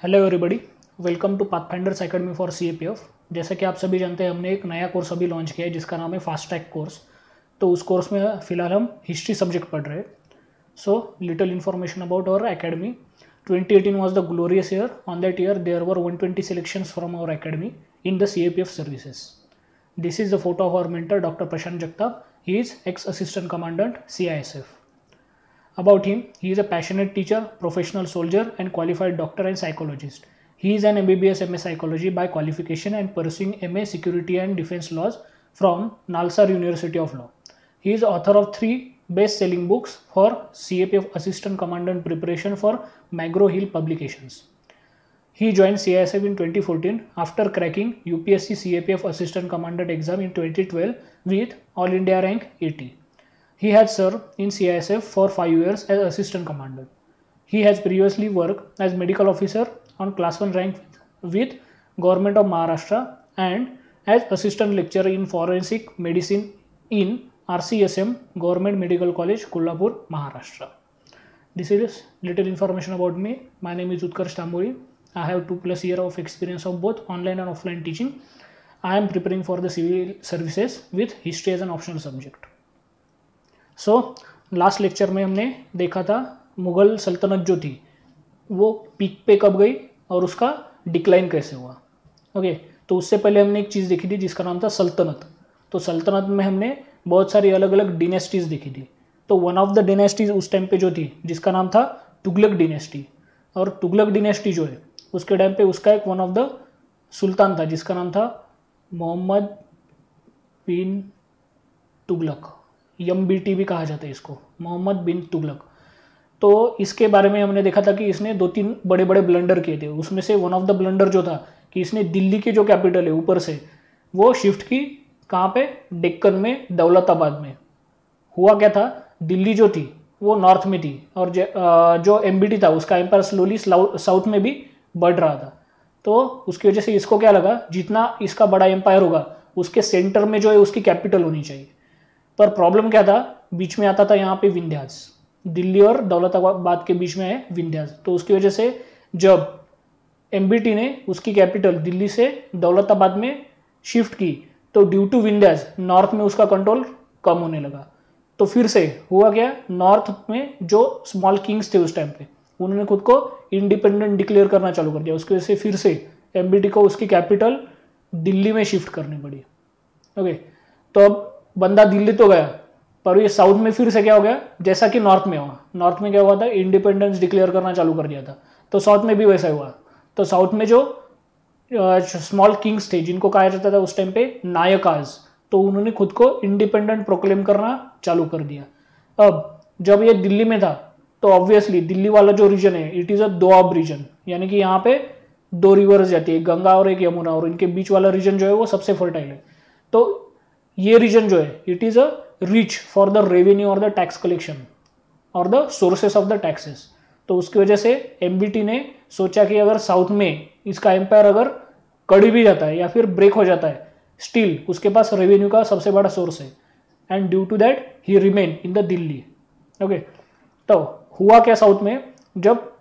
Hello everybody, welcome to Pathfinders academy for CAPF। जैसे कि आप सभी जानते हैं, हमने एक नया कोर्स अभी लॉन्च किया है जिसका नाम है फास्ट ट्रैक कोर्स। तो उस कोर्स में फ़िलहाल हम हिस्ट्री सब्जेक्ट पढ़ रहे हैं। So little information about our academy. 2018 was the glorious year. On that year, there were 120 selections from our academy in the CAPF services. This is the photo of our mentor, Dr. Prashant Jagtap. He is ex-assistant commandant, CISF. About him, he is a passionate teacher, professional soldier, and qualified doctor and psychologist. He is an MBBS MA Psychology by qualification and pursuing MA Security and Defense Laws from Nalsar University of Law. He is author of 3 best-selling books for CAPF Assistant Commandant preparation for McGraw Hill Publications. He joined CISF in 2014 after cracking UPSC CAPF Assistant Commandant exam in 2012 with All India rank 80. He has served in CISF for 5 years as assistant commandant. He has previously worked as medical officer on class 1 rank with Government of Maharashtra and as assistant lecturer in forensic medicine in RCSM Government Medical College, Kolhapur, Maharashtra. This is little information about me. My name is Utkarsh Tamburi. I have 2+ years of experience of both online and offline teaching. I am preparing for the civil services with history as an optional subject. So last lecture में हमने देखा था मुग़ल सल्तनत जो थी वो peak पे कब गई और उसका डिक्लाइन कैसे हुआ। ओके, तो उससे पहले हमने एक चीज़ देखी थी जिसका नाम था सल्तनत। तो सल्तनत में हमने बहुत सारी अलग अलग डिनेस्टीज़ देखी थी। तो वन ऑफ द डिनेस्टीज़ उस टाइम पे जो थी जिसका नाम था तुगलक डिनेस्टी। और तुगलक डिनेस्टी जो है उसके टाइम पे उसका एक वन ऑफ द सुल्तान था जिसका नाम था मोहम्मद बिन तुगलक। MBT भी कहा जाता है इसको, मोहम्मद बिन तुगलक। तो इसके बारे में हमने देखा था कि इसने 2-3 बड़े बड़े ब्लंडर किए थे। उसमें से वन ऑफ द ब्लंडर जो था कि इसने दिल्ली की जो कैपिटल है ऊपर से वो शिफ्ट की कहाँ पे, डेक्कन में, दौलताबाद में। हुआ क्या था, दिल्ली जो थी वो नॉर्थ में थी और जो MBT था उसका एम्पायर स्लोली साउथ में भी बढ़ रहा था। तो उसकी वजह से इसको क्या लगा, जितना इसका बड़ा एम्पायर होगा उसके सेंटर में जो है उसकी कैपिटल होनी चाहिए। पर प्रॉब्लम क्या था, बीच में आता था यहाँ पे विंध्यास, दिल्ली और दौलताबाद के बीच में है विंध्यास। तो उसकी वजह से जब MBT ने उसकी कैपिटल दिल्ली से दौलताबाद में शिफ्ट की तो ड्यू टू विंध्यास नॉर्थ में उसका कंट्रोल कम होने लगा। तो फिर से हुआ क्या, नॉर्थ में जो स्मॉल किंग्स थे उस टाइम पे उन्होंने खुद को इंडिपेंडेंट डिक्लेयर करना चालू कर दिया। उसकी वजह से फिर से MBT को उसकी कैपिटल दिल्ली में शिफ्ट करनी पड़ी। ओके, तो अब बंदा दिल्ली तो गया पर ये साउथ में फिर से क्या हो गया, जैसा कि नॉर्थ में हुआ। नॉर्थ में क्या हुआ था, इंडिपेंडेंस डिक्लेयर करना चालू कर दिया था। तो साउथ में भी वैसा हुआ। तो साउथ में जो स्मॉल किंग्स थे जिनको कहा जाता था उस टाइम पे नायकाज, तो उन्होंने खुद को इंडिपेंडेंट प्रोक्लेम करना चालू कर दिया। अब जब ये दिल्ली में था तो ऑब्वियसली दिल्ली वाला जो रीजन है it is a doab region, यानी कि यहाँ पे 2 रिवर्स जाती है, गंगा और एक यमुना, और इनके बीच वाला रीजन जो है वो सबसे फर्टाइल है। तो ये रीजन जो है it is a rich for the revenue और द टैक्स कलेक्शन और the sources of the taxes. तो उसकी वजह से MBT ने सोचा कि अगर साउथ में इसका एम्पायर अगर कड़ी भी जाता है या फिर ब्रेक हो जाता है, स्टिल उसके पास रेवेन्यू का सबसे बड़ा सोर्स है, and due to that he remain in the Delhi. Okay, तो हुआ क्या साउथ में, जब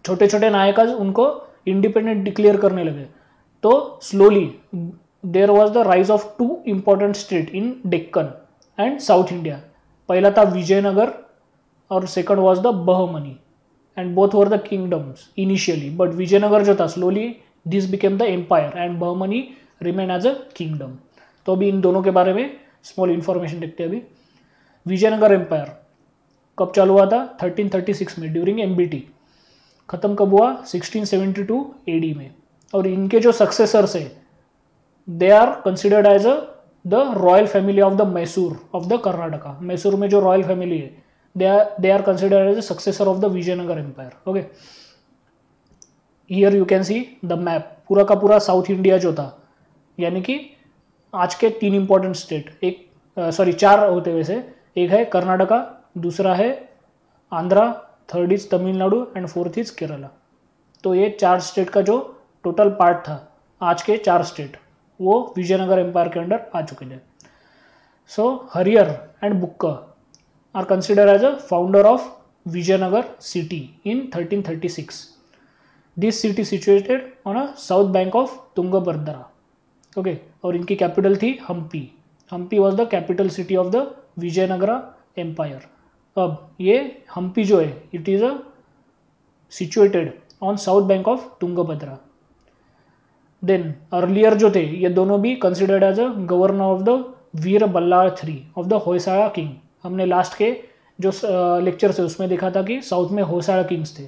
छोटे छोटे नायकाज उनको इंडिपेंडेंट डिक्लेयर करने लगे तो slowly there was the rise of 2 important state in Deccan and south India. पहला था विजयनगर और second was the Bahmani, and both were the kingdoms initially, but Vijayanagar जो था slowly this became the empire and Bahmani remain as a kingdom. तो अभी इन दोनों के बारे में स्मॉल इंफॉर्मेशन देखते हैं। अभी विजयनगर एम्पायर कब चालू हुआ था, 1336 में ड्यूरिंग MBT। ख़त्म कब हुआ, 1672 AD में। और इनके जो सक्सेसर्स है they are considered as the royal family of the Mysore of the Karnataka. Mysore में जो रॉयल फैमिली है they are considered as a successor of the Vijayanagar empire. Okay, here you can see the map, पूरा का पूरा साउथ इंडिया जो था, यानी कि आज के 3 इंपॉर्टेंट स्टेट, 4 होते वैसे, एक है कर्नाटका, दूसरा है Andhra, third is Tamil Nadu and fourth is Kerala. तो ये 4 स्टेट का जो टोटल पार्ट था आज के 4 स्टेट वो विजयनगर एम्पायर के अंडर आ चुके थे। So Harihara and Bukka are consider as a founder of Vijayanagar city in 1336। This city situated on a south bank of Tungabhadra, okay, और इनकी कैपिटल थी Hampi. Hampi was the capital city of the Vijayanagara empire. अब ये हम्पी जो है it is a situated on south bank of Tungabhadra. Then earlier जो थे ये दोनों भी considered as a governor of the Veera Ballala III of the Hoysala king. हमने लास्ट के जो लेक्चर से उसमें देखा था कि साउथ में होयसाला किंग्स थे।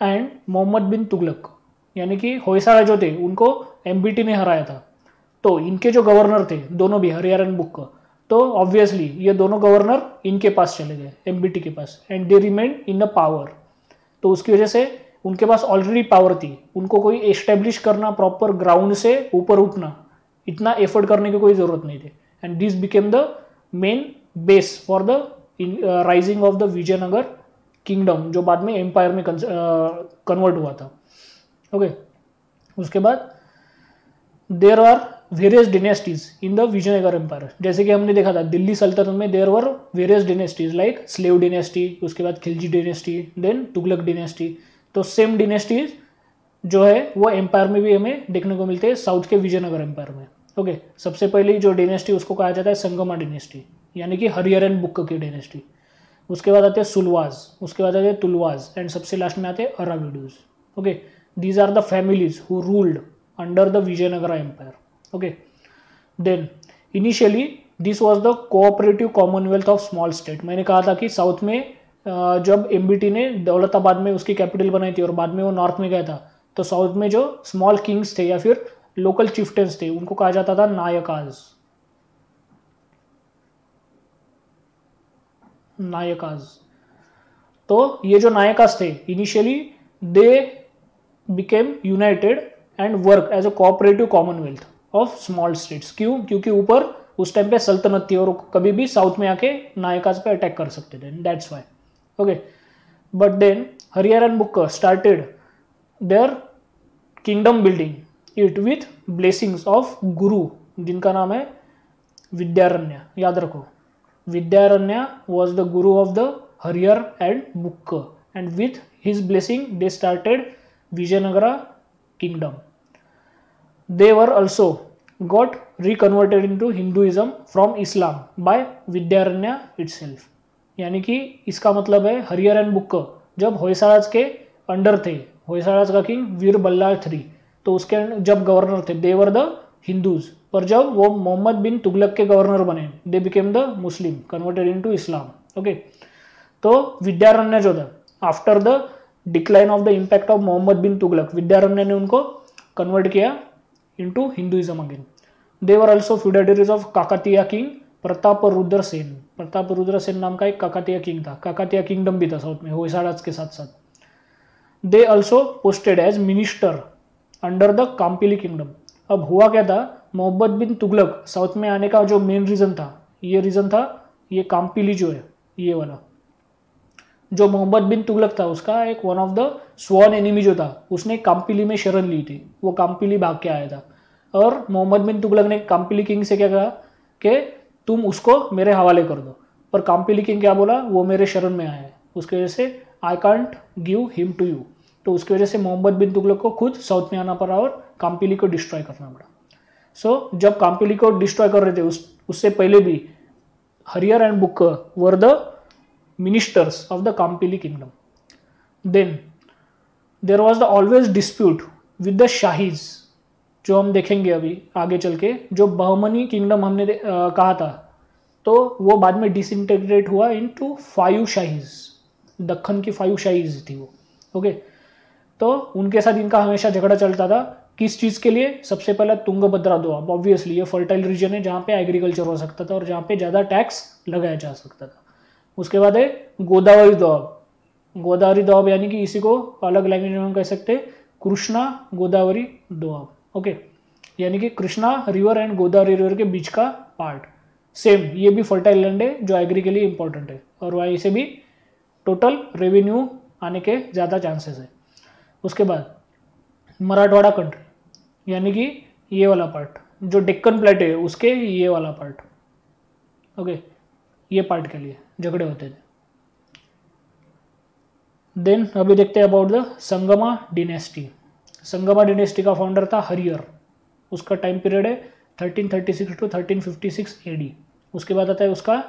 एंड मोहम्मद बिन तुगलक यानी कि होयसाला जो थे उनको एमबीटी ने हराया था। तो इनके जो गवर्नर थे दोनों भी हरियाणा एंड बुक, तो ऑब्वियसली ये दोनों गवर्नर इनके पास चले गए, एमबीटी के पास, and they remain in the power. तो उसकी वजह से उनके पास ऑलरेडी पावर थी, उनको कोई एस्टेब्लिश करना प्रॉपर ग्राउंड से ऊपर उठना इतना एफर्ट करने की कोई ज़रूरत नहीं थी। And this became the main base for the rising of the Vijayanagar kingdom जो बाद में एम्पायर में कन्वर्ट हुआ था। ओके, उसके बाद there are various dynasties in the Vijayanagar empire. जैसे कि हमने देखा था दिल्ली सल्तनत में there were various dynasties like slave dynasty, उसके बाद Khilji dynasty, then Tughlaq dynasty. तो सेम डिनेस्टीज जो है वो एम्पायर में भी हमें देखने को मिलते हैं साउथ के विजयनगर एम्पायर में। ओके, सबसे पहली जो डिनेस्टी उसको कहा जाता है संगमा डिनेस्टी यानी कि हरिहरन बुक की डिनेस्टी। उसके बाद आते हैं सुलवाज, उसके बाद आते हैं तुलवाज, एंड सबसे लास्ट में आते हैं Aravidus. Okay, these are the families who ruled under the Vijayanagara empire. Okay, then initially this was the cooperative commonwealth of small state. मैंने कहा था कि साउथ में जब एमबीटी ने दौलताबाद में उसकी कैपिटल बनाई थी और बाद में वो नॉर्थ में गया था, तो साउथ में जो स्मॉल किंग्स थे या फिर लोकल चिफ्टेंस थे उनको कहा जाता था नायकाज। नायकाज, तो ये जो नायकाज थे initially they became united and work as a cooperative commonwealth of small states. क्यों? क्योंकि ऊपर उस टाइम पे सल्तनत थी और कभी भी साउथ में आके नायकाज पे अटैक कर सकते थे, that's why. Okay, but then Harihara Bukka started their kingdom building it with blessings of guru जिनका नाम है विद्यारण्य। याद रखो, Vidyaranya was the guru of the Harihara and Bukka, and with his blessing they started Vijayanagara kingdom. They were also got reconverted into Hinduism from Islam by Vidyaranya itself। यानी कि इसका मतलब है हरिहरन बुक जब होयसालाज के अंडर थे, होयसालाज का किंग वीर बल्लाल III, तो उसके जब गवर्नर थे दे वर द हिंदूज, पर जब वो मोहम्मद बिन तुगलक के गवर्नर बने they became the Muslim converted into Islam. Okay, तो विद्यारण्य जो था after the decline of the impact of Mohammad bin Tughlaq, Vidyaranya ने उनको कन्वर्ट किया into Hinduism again. They were also feudatories of Kakatiya king Prataparudra Sen. Prataparudra Sen नाम का एक काकातिया किंग था, काकातिया किंगडम भी था साउथ में होयसालाज के साथ साथ। They also posted as minister under the Kampili kingdom. अब हुआ क्या था, मोहम्मद बिन तुगलक साउथ में आने का जो मेन रीजन था, ये रीजन था ये काम्पिली जो है ये वाला, जो मोहम्मद बिन तुगलक था उसका एक one of the sworn enemy जो था उसने काम्पिली में शरण ली थी, वो काम्पिली भाग के आया था। और मोहम्मद बिन तुगलक ने काम्पिली किंग से क्या कहा कि तुम उसको मेरे हवाले कर दो, पर काम्पिली किंग क्या बोला, वो मेरे शरण में आया है, उसकी वजह से I can't give him to you. तो उसकी वजह से मोहम्मद बिन तुगलक को खुद साउथ में आना पड़ा और काम्पिली को डिस्ट्रॉय करना पड़ा। सो जब काम्पिली को डिस्ट्रॉय कर रहे थे उससे पहले भी हरियर and book were the ministers of the Kampili kingdom. Then there was the always dispute with the Shahis, जो हम देखेंगे अभी आगे चल के। जो बहमनी किंगडम हमने कहा था तो वो बाद में डिसइंटीग्रेट हुआ इनटू 5 शाहीज, दक्खन की 5 शाहीज थी वो। ओके, तो उनके साथ इनका हमेशा झगड़ा चलता था। किस चीज़ के लिए? सबसे पहला तुंगभद्रा दोआब, ऑब्वियसली ये फर्टाइल रीजन है जहाँ पे एग्रीकल्चर हो सकता था और जहाँ पे ज़्यादा टैक्स लगाया जा सकता था। उसके बाद है गोदावरी दोआब। गोदावरी दोआब यानी कि इसी को अलग लैंग्वेज में हम कह सकते हैं कृष्णा गोदावरी दोआब। ओके, यानी कि Krishna river and Godavari river के बीच का पार्ट। सेम ये भी फर्टाइल लैंड है जो एग्री के लिए इंपॉर्टेंट है और वहीं से भी टोटल रेवेन्यू आने के ज़्यादा चांसेस है। उसके बाद मराठवाड़ा कंट्री यानी कि ये वाला पार्ट, जो डेक्कन प्लेट है उसके ये वाला पार्ट। ओके, ये पार्ट के लिए झगड़े होते थे। देन अभी देखते हैं about the Sangama dynasty. Sangma dynasty का फाउंडर था हरियर, उसका टाइम पीरियड है 1336 टू 1356 एडी। उसके बाद आता है उसका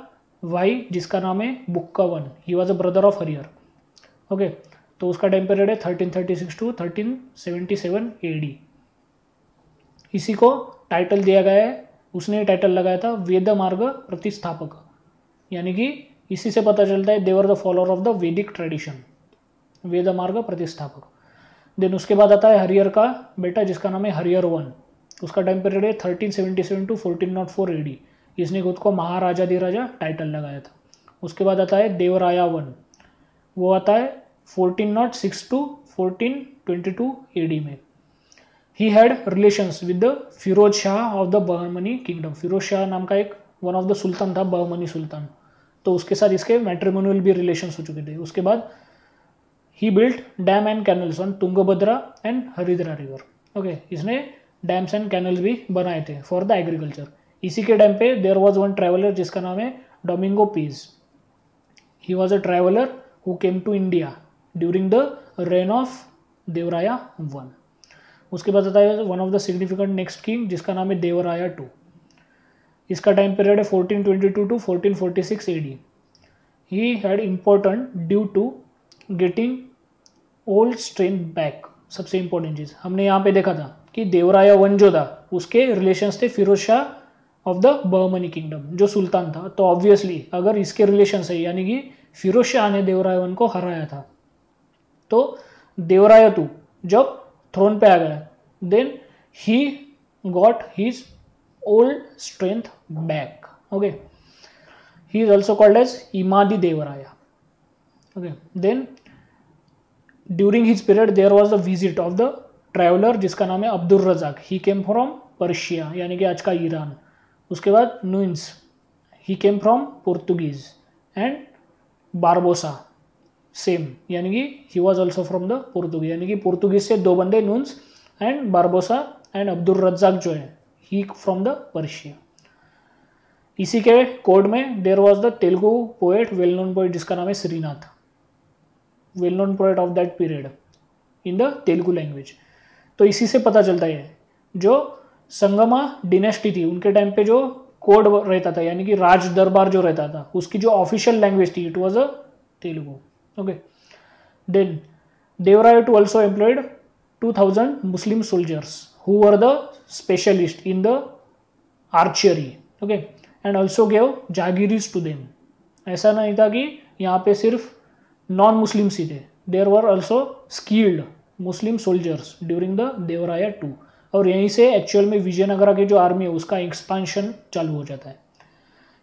भाई जिसका नाम है बुक्कावन, he was a brother of Harihara. Okay, तो उसका टाइम पीरियड है 1336 टू 1377 एडी। इसी को टाइटल दिया गया है, उसने टाइटल लगाया था वेद मार्ग प्रतिस्थापक, यानी कि इसी से पता चलता है देवर the follower of the Vedic tradition, वेद मार्ग प्रतिस्थापक। देन उसके बाद आता है हरियर का बेटा जिसका नाम है हरियर वन, उसका टाइम पीरियड है 1377 टू 1404 एडी। इसने खुद को महाराजाधिराजा टाइटल लगाया था। उसके बाद आता है देवराया वन, वो आता है 1406 टू 1422 एडी में। He had relations with the Firoz Shah of the Bahmani kingdom. Firoz Shah नाम का एक वन ऑफ द सुल्तान था, बहमनी सुल्तान, तो उसके साथ इसके मैट्रिमोनियल भी रिलेशंस हो चुके थे। उसके बाद ही built dam and canals on Tungabhadra and Haridra river. Okay, इसने डैम्स एंड कैनल्स भी बनाए थे फॉर द एग्रीकल्चर। इसी के टाइम पे देयर वाज वन ट्रैवलर जिसका नाम है Domingo Paes. He was a traveller who came to India during the reign of Devaraya one. उसके बाद आता है one of the significant next king जिसका नाम है देवराया टू। इसका टाइम पीरियड है 1422 to 1446 AD. He had important due to getting old strength back. सबसे इंपॉर्टेंट चीज़ हमने यहाँ पे देखा था कि देवराया वन जो था उसके रिलेशंस थे Firoz Shah of the Bahmani kingdom, जो सुल्तान था। तो ऑब्वियसली अगर इसके रिलेशंस है, यानी कि फिरोज शाह ने देवराया वन को हराया था, तो देवराया टू जब थ्रोन पे आ गया, देन ही got his old strength back. Okay, he is also called as Immadi Devaraya. Okay, then during his period there was the visit of the traveller जिसका नाम है Abdul Razzaq. He came from Persia, यानी कि आज का ईरान। उसके बाद Nuniz, he came from Portuguese, and Barbosa same, यानी कि he was also from the Portuguese, यानी कि पोर्तुगीज से दो बंदे Nunes and Barbosa, and Abdul Razzaq जो है ही फ्रॉम द पर्शिया। इसी के कोड में there was the Telugu poet, well known poet जिसका नाम है Srinath, well known poet of that period in the Telugu language. तो इसी से पता चलता है जो संगमा डिनेस्टी थी उनके टाइम पे जो कोड रहता था, यानी कि राज दरबार जो रहता था, उसकी जो ऑफिशियल लैंग्वेज थी it was a Telugu. Okay, then Devaraya II also employed 2000 Muslim soldiers who were the specialists in the archery. Okay, and also gave jagiris to them. ऐसा नहीं था कि यहाँ पे सिर्फ नॉन मुस्लिम्स ही थे, there were also skilled Muslim soldiers during the Devaraya two. और यहीं से एक्चुअल में विजयनगरा की जो आर्मी है उसका एक्सपांशन चालू हो जाता है।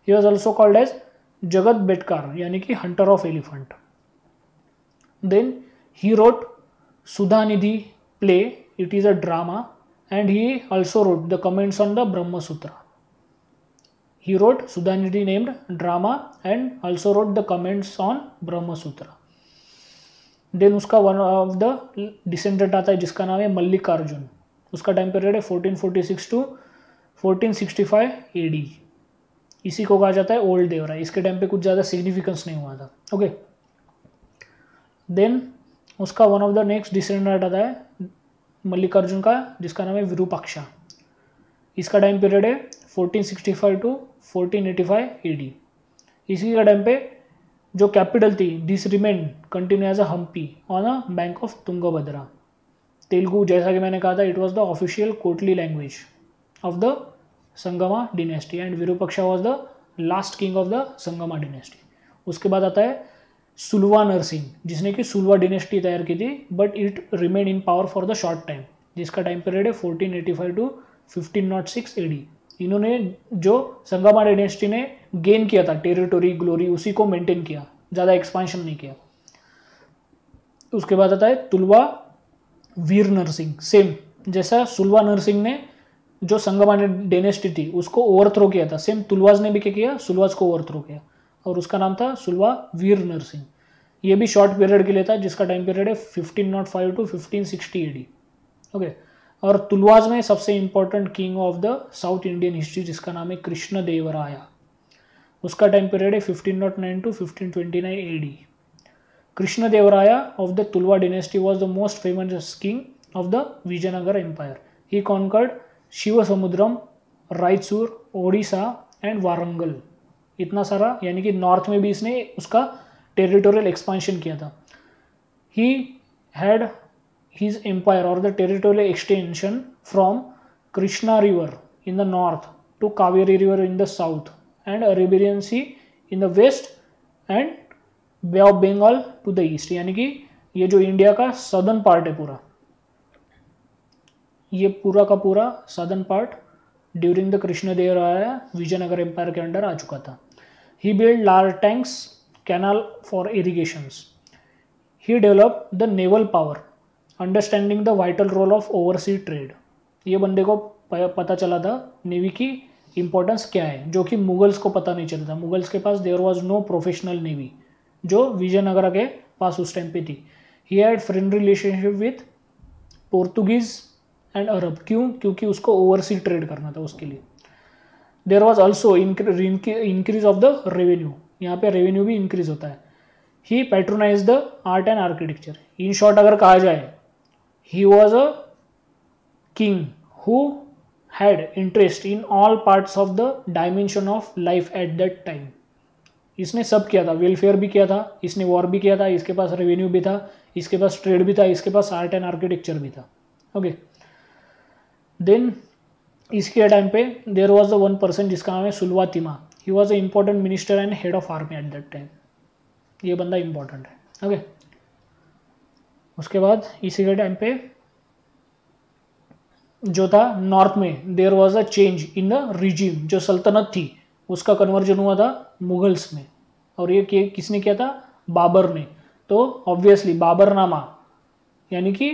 He was also called as Jagat Betekar, यानी कि hunter of elephant. Then he wrote Sudhanidhi play, it is a drama, and he also wrote the comments on the Brahma Sutra. He wrote Sudhanidhi named drama and also wrote the comments on Brahma Sutra. Then उसका one of the descendant आता है जिसका नाम है मल्लिकार्जुन। उसका time period है 1446 to 1465 AD. इसी को कहा जाता है ओल्ड देवराय। इसके टाइम पे कुछ ज़्यादा सिग्निफिकेंस नहीं हुआ था। ओके, देन उसका one of the next descendant आता है मल्लिकार्जुन का जिसका नाम है विरूपाक्षा। इसका टाइम पीरियड है 1465 टू 1485 एडी। इसी का टाइम पे जो कैपिटल थी this remain continue as a Hampi on a bank of Tungabhadra. Telugu, जैसा कि मैंने कहा था, it was the official courtly language of the Sangama dynasty and Virupaksha was the last king of the Sangama dynasty. उसके बाद आता है सुलवा नरसिंह जिसने कि सुलवा डिनेस्टी तैयार की थी, but it remain in power for the short time, जिसका टाइम पीरियड है 1485 टू 1506 एडी। इन्होंने जो संगमा डिनेस्टी ने गेन किया था टेरिटोरी, ग्लोरी, उसी को मेंटेन किया, ज़्यादा एक्सपांशन नहीं किया। उसके बाद आता है तुलवा वीर नरसिंह। सेम जैसा सुलवा नरसिंह ने जो संगमा डिनेस्टी थी उसको ओवरथ्रो किया था, सेम तुलवाज ने भी क्या किया, सुलवाज को ओवरथ्रो किया, और उसका नाम था सुलवा वीर नरसिंह। ये भी शॉर्ट पीरियड के लिए था जिसका टाइम पीरियड है 1505 टू 1560 एडी। ओके, और तुलवाज में सबसे important king of the south Indian history जिसका नाम है कृष्ण देवराया। उसका टाइम पीरियड है 1509 to 1529 AD. Krishnadevaraya of the Tulwa dynasty was the most famous king of the Vijayanagara Empire. He conquered Shivasamudram, Raichur, Odisha and Warangal. इतना सारा, यानी कि नॉर्थ में भी इसने उसका टेरिटोरियल एक्सपांशन किया था. ही हैड हिज एम्पायर और the territorial extension from Krishna river in the north to Kaveri river in the south and Arabian Sea in the west and bay of Bengal to the east. यानी कि ये जो India का southern part है पूरा, ये पूरा का पूरा southern part during the Krishnadevaraya Vijayanagara empire के अंडर आ चुका था. He build large tanks, canal for irrigations. He develop the naval power, understanding the vital role of oversea trade. ये बंदे को पता चला था नेवी की इंपॉर्टेंस क्या है, जो कि मुगल्स को पता नहीं चलता. मुगल्स के पास there was no professional navy, जो विजयनगरा के पास उस टाइम पे थी. He had friendly relationship with Portuguese and Arab. क्यों? क्योंकि उसको ओवरसी ट्रेड करना था उसके लिए. There was also increase of the revenue. यहाँ पे रेवेन्यू भी इंक्रीज होता है. He patronize the art and architecture. In short अगर कहा जाए, he was a king who had interest in all parts of the dimension of life at that time. इसने सब किया था, वेलफेयर भी किया था, इसने वॉर भी किया था, इसके पास रेवेन्यू भी था, इसके पास ट्रेड भी था, इसके पास आर्ट एंड आर्किटेक्चर भी था. ओके. देन इसके टाइम पे there was the one person जिसका नाम है Saluvatimma. He was a important minister and head of army at that time. ये बंदा इंपॉर्टेंट है. ओके. उसके बाद इसी के टाइम पे जो था नॉर्थ में, there was a change in the regime. जो सल्तनत थी उसका कन्वर्जन हुआ था मुगल्स में, और ये किसने किया था? बाबर ने. तो ऑब्वियसली बाबरनामा यानी कि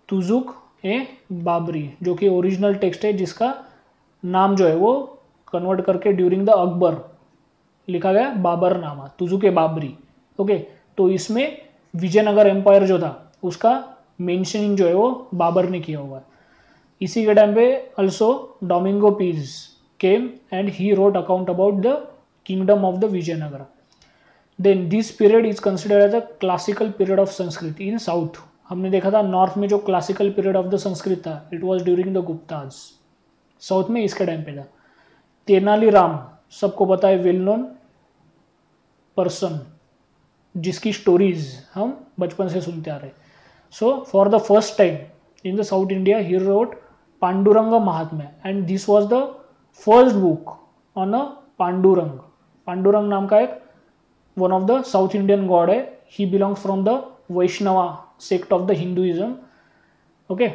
तुजुक ए बाबरी, जो कि ओरिजिनल टेक्स्ट है, जिसका नाम जो है वो कन्वर्ट करके ड्यूरिंग द अकबर लिखा गया बाबरनामा, तुजुक ए बाबरी. ओके. तो इसमें विजयनगर एम्पायर जो था उसका मेंशनिंग जो है वो बाबर ने किया हुआ है. इसी के टाइम पे also Domingo Paes came and he wrote account about the kingdom of the Vijayanagara. Then this period is considered as a classical period of Sanskrit in south. हमने देखा था नॉर्थ में जो classical period of the Sanskrit था, it was during the Guptas. South में इसके time पे था. तेनालीराम सबको पता है, वेल नोन पर्सन, जिसकी स्टोरीज हम बचपन से सुनते आ रहे. So for the first time in the south India he wrote Panduranga Mahatmyam, and this was the first book on a Panduranga. Panduranga नाम का एक one of the south Indian god है. He belongs from the Vaishnava sect of the Hinduism. Okay,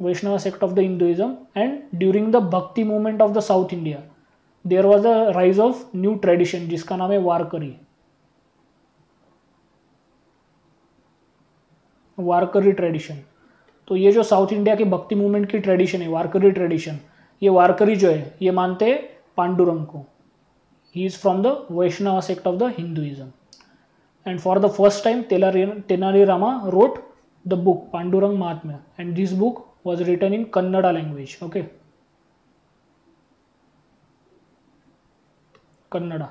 Vaishnava sect of the Hinduism. And during the Bhakti movement of the South India, there was a rise of new tradition जिसका नाम है वारकरी. वारकरी tradition. तो ये जो south India के भक्ति movement की tradition है, वारकरी ट्रेडिशन, ये वारकरी जो है ये मानते हैं पांडुरंग को. He is from the Vaishnava sect of the Hinduism. And for the first time Tenali Rama wrote the book Pandurang Mahatmya, and this book was written in Kannada language. Okay, Kannada.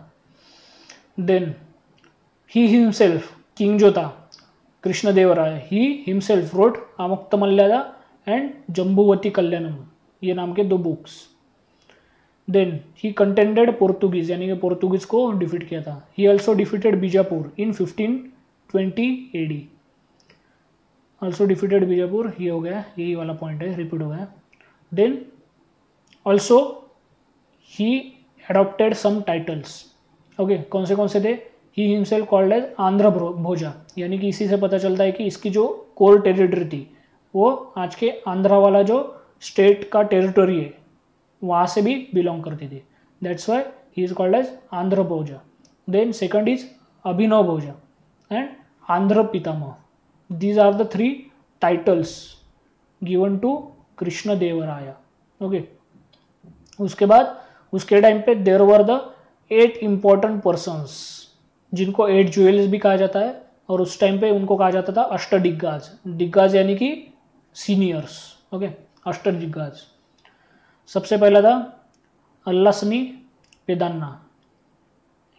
Then he himself, king जो था Krishnadevaraya, he himself wrote Amuktamalyada and Jambuwati Kalyanam, ये नाम के 2 books. Then he contended Portuguese, यानी कि Portuguese को defeat किया था. He also defeated Bijapur in 1520 AD. Also defeated Bijapur, ये हो गया, यही वाला पॉइंट है, रिपीट हो गया. Then also he adopted some titles. Okay, कौन से थे? He himself called as Andhra Bhoja, यानी कि इसी से पता चलता है कि इसकी जो कोर टेरिटरी थी वो आज के आंध्रा वाला जो स्टेट का टेरिटरी है वहाँ से भी बिलोंग करती थी. That's why he is called as Andhra Bhoja. Then second is Abhinava Bhoja and Andhra Pitamaha. These are the 3 titles given to Krishna Devaraya. Okay. उसके बाद उसके टाइम पे there were the 8 important persons जिनको 8 ज्वेल्स भी कहा जाता है, और उस टाइम पे उनको कहा जाता था अष्टदिग्गज. दिग्गज यानी कि सीनियर्स. ओके, अष्टदिग्गज. सबसे पहला था Allasani Peddana.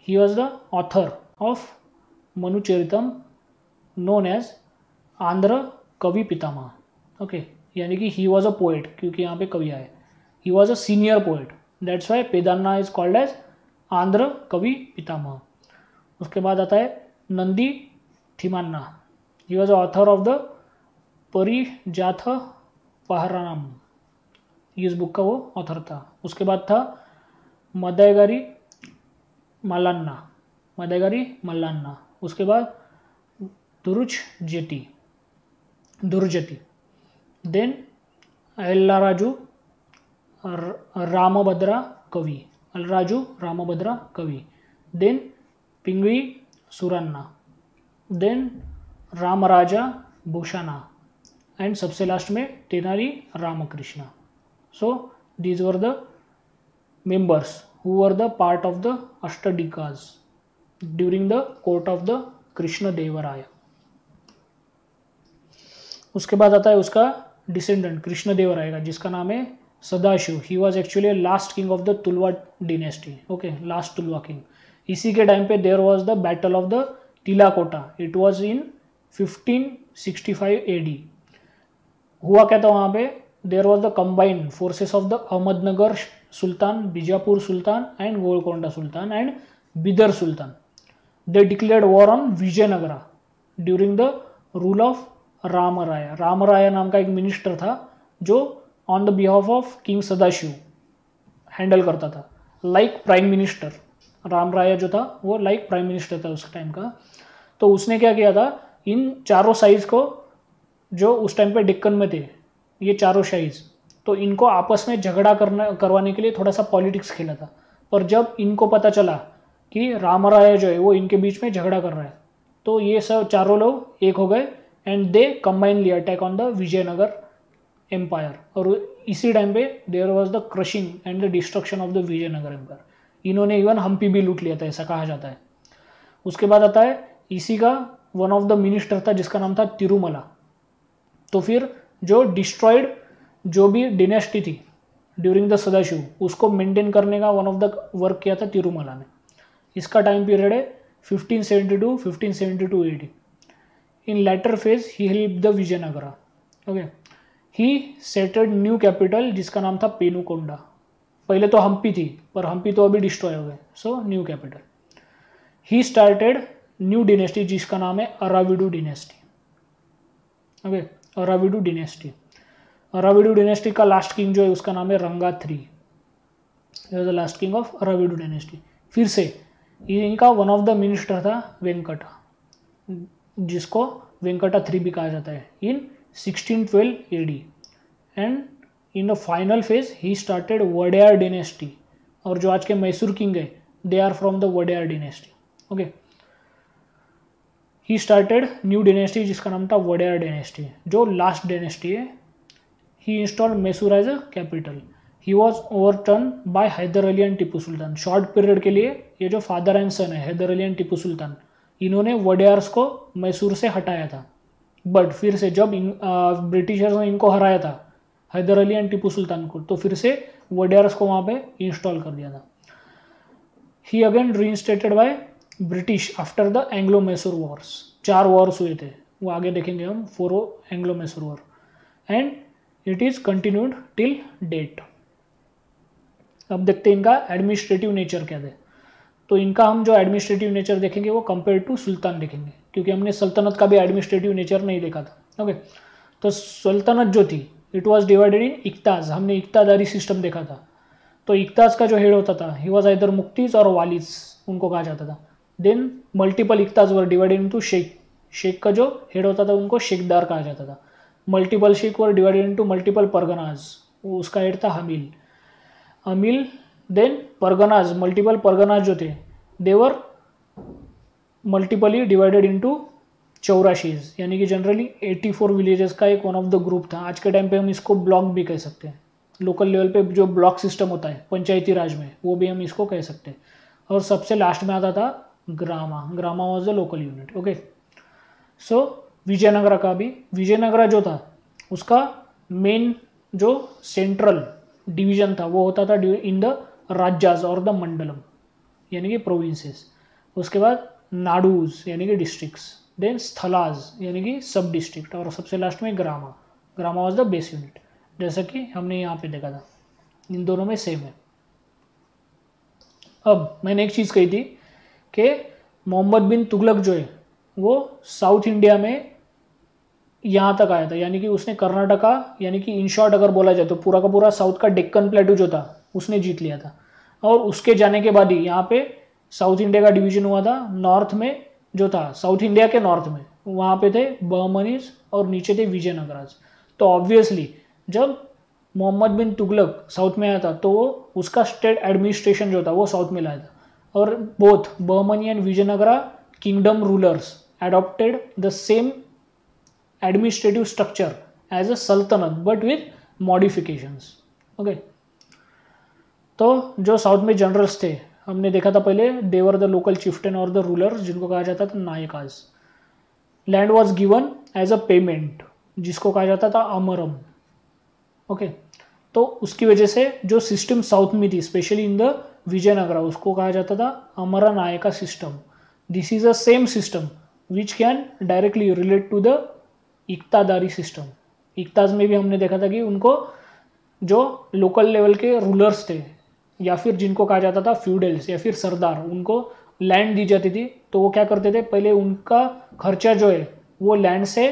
He was the author of Manucharitam known as Andhra Kavi Pitamaha. Okay, यानी कि ही वॉज अ पोएट, क्योंकि यहाँ पे कवि आए. He was a senior poet, that's why Peddana is called as Andhra Kavi Pitamaha. उसके बाद आता है Nandi Thimmana. He was author of the Parijatha Paharanam. इस बुक का वो ऑथर था. उसके बाद था मदायगारी मल्लान्ना. उसके बाद दुर्जटी. Then Allaraju Ramabhadra Kavi. Then Pingali Suranna. Then Ramaraja Bhushana. And सबसे लास्ट में Tenali Ramakrishna. So these were the members who were the part of the Ashtadikas during the court of the Krishna Devaraya. उसके बाद आता है उसका डिसेंडेंट कृष्ण देवराय का, जिसका नाम है Sadashiva. He was actually last king of the Tuluva dynasty. Okay, last Tuluva king. इसी के टाइम पे there was the battle of the Talikota. It was in 1565 AD. हुआ क्या था वहाँ पे? There was the combined forces of the Ahmednagar sultan, Bijapur sultan and Golconda sultan and Bidar sultan. They declared war on Vijayanagara during the rule of Ramaraya. Ramaraya नाम का एक minister था जो on the behalf of king Sadashiv handle करता था, लाइक प्राइम मिनिस्टर. रामराया जो था वो लाइक प्राइम मिनिस्टर था उस टाइम का. तो उसने क्या किया था, इन चारों साइज को जो उस टाइम पे डेक्कन में थे, ये चारों शाहीज, तो इनको आपस में झगड़ा करवाने के लिए थोड़ा सा पॉलिटिक्स खेला था. पर जब इनको पता चला कि रामराया जो है वो इनके बीच में झगड़ा कर रहा है, तो ये सब चारों लोग एक हो गए and they combinedly attack on the Vijayanagar empire. और इसी टाइम पे there was the crushing and the destruction of the Vijayanagar empire. इन्होंने इवन हम्पी भी लूट लिया था, ऐसा कहा जाता है. उसके बाद आता है इसी का वन ऑफ द मिनिस्टर था जिसका नाम था तिरुमला. तो फिर जो डिस्ट्रॉयड जो भी डिनेस्टी थी ड्यूरिंग द सदाशिव, उसको मेंटेन करने का वन ऑफ द वर्क किया था तिरुमला ने. इसका टाइम पीरियड है 1572 AD. In later phase he help the Vijayanagara. Okay, he settled new capital जिसका नाम था पेनुकोंडा. पहले तो हम्पी थी, पर हम्पी तो अभी डिस्ट्रॉय हो गए, so new capital. He started new dynasty जिसका नाम है Aravidu dynasty. Okay, Aravidu dynasty. Aravidu dynasty का लास्ट किंग जो है उसका नाम है Ranga III. The last king of Aravidu dynasty. फिर से इनका वन ऑफ द मिनिस्टर था वेंकटा, जिसको वेंकटा III भी कहा जाता है, in 1612 AD. And in the final phase he started Wodeyar dynasty. और जो आज के मैसूर किंग है they are from the Wodeyar dynasty. Okay, he started new dynasty जिसका नाम था वडेयर डिनेस्टी, जो लास्ट डिनेस्टी है. He installed Mysore as a capital. He was overturn by Hyder Ali and Tipu Sultan. Short period के लिए ये जो फादर एंड सन है हैदर अली एंड टिपू सुल्तान, इन्होंने वडेयर्स को मैसूर से हटाया था. बट फिर से जब ब्रिटिशर्स ने इनको हराया था हैदर अली एंड टिपू सुल्तान को, तो फिर से वडेयर्स को वहाँ पे इंस्टॉल कर दिया था. He again reinstated by British after the Anglo Mysore wars. 4 wars हुए थे, वो आगे देखेंगे हम, 4 Anglo Mysore war. And it is continued till date. अब देखते हैं इनका एडमिनिस्ट्रेटिव नेचर क्या है. तो इनका हम जो एडमिनिस्ट्रेटिव नेचर देखेंगे वो कंपेयर टू सुल्तान देखेंगे, क्योंकि हमने सल्तनत का भी एडमिनिस्ट्रेटिव नेचर नहीं देखा था. ओके, तो सल्तनत जो थी इट वाज डिवाइडेड इन इक्ताज. हमने इक्तादारी सिस्टम देखा था. तो इक्ताज का जो हेड होता था ही वाज आइदर मुक्तीज और वालिज, उनको कहा जाता था. Then multiple iqtas were divided into shiq. Shiq का जो हेड होता था उनको शेखदार कहा जाता था. Multiple shiq were divided into multiple parganas, उसका हेड था अमील. देन परगनाज, मल्टीपल परगनाज जो थे देवर मल्टीपली डिवाइडेड इनटू 84, यानी कि जनरली 84 विलेजेस का एक वन ऑफ द ग्रुप था. आज के टाइम पे हम इसको ब्लॉक भी कह सकते हैं. लोकल लेवल पे जो ब्लॉक सिस्टम होता है पंचायती राज में, वो भी हम इसको कह सकते हैं. और सबसे लास्ट में आता था grama was the local unit. Okay, so Vijayanagara का भी, विजयनगरा जो था उसका मेन जो सेंट्रल डिवीजन था वो होता था इन द राज्याज और द मंडलम, यानी कि प्रोविंसेस. उसके बाद नाडूज यानी कि डिस्ट्रिक्ट्स. देन स्थलाज यानी कि सब डिस्ट्रिक्ट, और सबसे लास्ट में ग्रामा। ग्रामा वॉज द बेस यूनिट, जैसा कि हमने यहाँ पे देखा था। इन दोनों में सेम है। अब मैंने एक चीज़ कही थी कि मोहम्मद बिन तुगलक जो है वो साउथ इंडिया में यहाँ तक आया था, यानी कि उसने कर्नाटका, यानी कि इन शॉर्ट अगर बोला जाए तो पूरा का पूरा साउथ का डेक्कन प्लेटू जो था उसने जीत लिया था। और उसके जाने के बाद ही यहाँ पे साउथ इंडिया का डिवीजन हुआ था। नॉर्थ में जो था, साउथ इंडिया के नॉर्थ में वहाँ पे थे बहमनीज और नीचे थे विजयनगराज। तो ऑब्वियसली जब मोहम्मद बिन तुगलक साउथ में आया था तो वो उसका स्टेट एडमिनिस्ट्रेशन जो था वो साउथ में लाया था, और both Bahmani and Vijayanagara kingdom rulers adopted the same administrative structure as a सल्तनत बट विथ मॉडिफिकेशंस। ओके, तो जो साउथ में जनरल्स थे हमने देखा था पहले, देवर द लोकल चिफ्टन और द रूलर्स, जिनको कहा जाता था Nayakas. Land was given as a payment, जिसको कहा जाता था अमरम। ओके, तो उसकी वजह से जो सिस्टम साउथ में थी स्पेशली इन द विजयनगरा, उसको कहा जाता था Amara Nayaka system. This is a same system which can directly relate to the iqtadari system. Iqtas में भी हमने देखा था कि उनको जो लोकल लेवल के रूलर्स थे या फिर जिनको कहा जाता था फ्यूडल्स या फिर सरदार, उनको लैंड दी जाती थी, तो वो क्या करते थे, पहले उनका खर्चा जो है वो लैंड से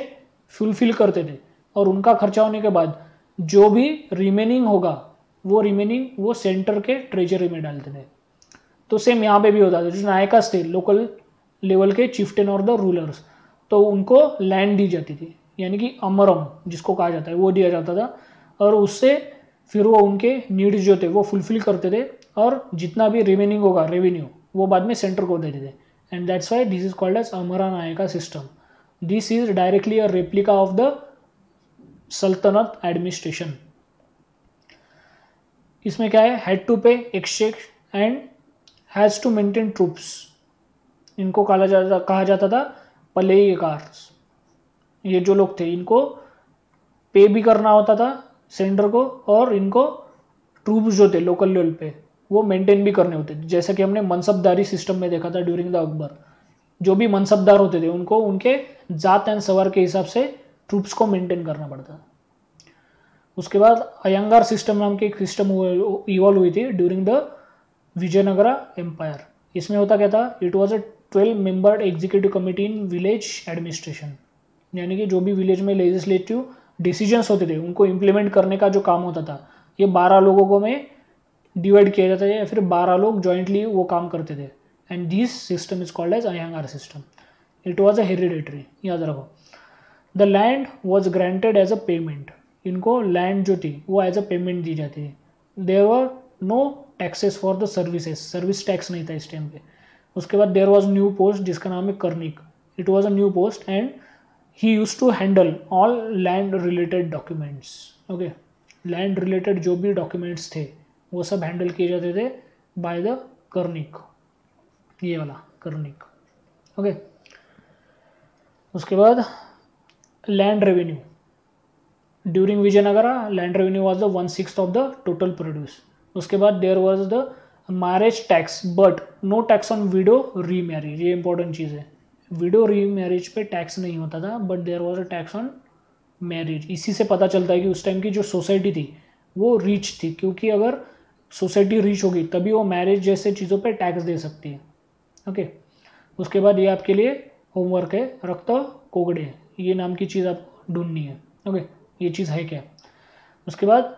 फुलफिल करते थे, और उनका खर्चा होने के बाद जो भी रिमेनिंग होगा वो सेंटर के ट्रेजरी में डालते थे। तो सेम यहाँ पे भी होता था, जो नायकास थे लोकल लेवल के चिफ्टन और द रूलर्स, तो उनको लैंड दी जाती थी, यानी कि अमरम जिसको कहा जाता है वो दिया जाता था, और उससे फिर वो उनके नीड्स जो थे वो फुलफिल करते थे, और जितना भी रिमेनिंग होगा रेवेन्यू वो बाद में सेंटर को देते थे। And that's why this is called as Amara Nayaka system. This is directly a replica of the सल्तनत एडमिनिस्ट्रेशन। इसमें क्या है, had to pay exchange and has to maintain troops. इनको कहा जाता था पलेयकार्स। ये जो लोग थे इनको पे भी करना होता था सेंटर को, और इनको ट्रूप्स जो थे लोकल लेवल पे वो मेंटेन भी करने होते थे। जैसा कि हमने मनसबदारी सिस्टम में देखा था ड्यूरिंग द अकबर, जो भी मनसबदार होते थे उनको उनके जात एंड सवार के हिसाब से ट्रूप्स को मेंटेन करना पड़ता। उसके बाद अयंगार सिस्टम नाम की एक सिस्टम इवॉल्व हुई थी ड्यूरिंग द विजयनगरा एम्पायर। इसमें होता क्या था, it was a 12 membered executive committee in village administration, यानी कि जो भी विलेज में लेजिस्लेटिव डिसीजंस होते थे उनको इम्प्लीमेंट करने का जो काम होता था ये 12 लोगों को में डिवाइड किया जाता है, या फिर 12 लोग जॉइंटली वो काम करते थे। And this system is called as Ayangar system. It was a hereditary, याद रखो। The land was granted as a payment. इनको लैंड जो थी वो एज अ पेमेंट दी जाती है। There were no taxes for the services, service tax नहीं था इस टाइम पे। उसके बाद देयर वॉज न्यू पोस्ट जिसका नाम है Karnik. It was a new post and he use to handle all land related documents. Okay, land related जो भी डॉक्यूमेंट्स थे वो सब हैंडल किए जाते थे बाय द कर्निक, ये वाला कर्निक। ओके, उसके बाद land revenue during Vijayanagara, land revenue was the 1/6 of the total produce. उसके बाद there was the marriage tax but no tax on widow remarriage. ये इंपॉर्टेंट चीज़ है, विडो री मैरिज पे टैक्स नहीं होता था, but there was a tax on marriage. इसी से पता चलता है कि उस टाइम की जो सोसाइटी थी वो रिच थी, क्योंकि अगर सोसाइटी रिच होगी तभी वो मैरिज जैसे चीज़ों पे टैक्स दे सकती है। ओके, उसके बाद ये आपके लिए होमवर्क है, रक्त कोगड़े ये नाम की चीज़ आपको ढूंढनी है। ओके, ये चीज़ है क्या। उसके बाद